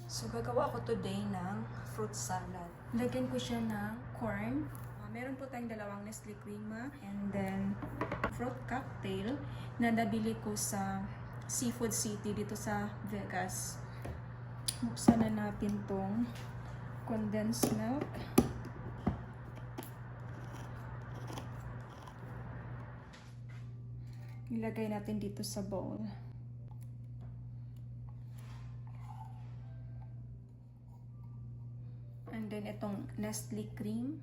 So, gagawa ako today ng fruit salad. Lagyan ko siya ng corn. Meron po tayong dalawang Nestle Crema and then fruit cocktail na nabili ko sa Seafood City dito sa Vegas. Buksan na natin tong condensed milk. Ilagay natin dito sa bowl. And then itong Nestle cream,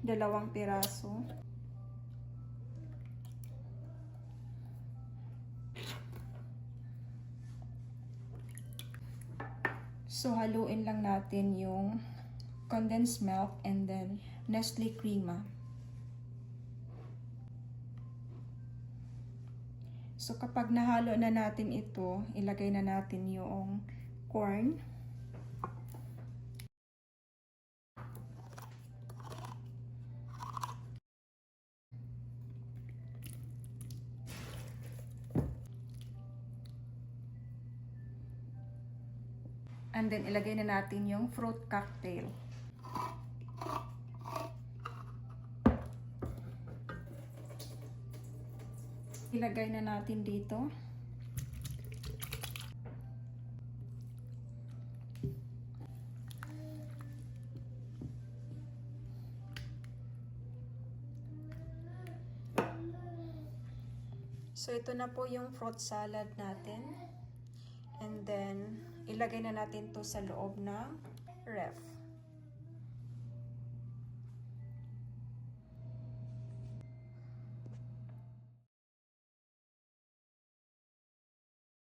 2 piraso. So haluin lang natin yung condensed milk and then Nestle Crema. So kapag nahalo na natin ito, ilagay na natin yung corn. And then ilagay na natin yung fruit cocktail. Ilagay na natin dito. So ito na po yung fruit salad natin. And then ilagay na natin to sa loob ng ref.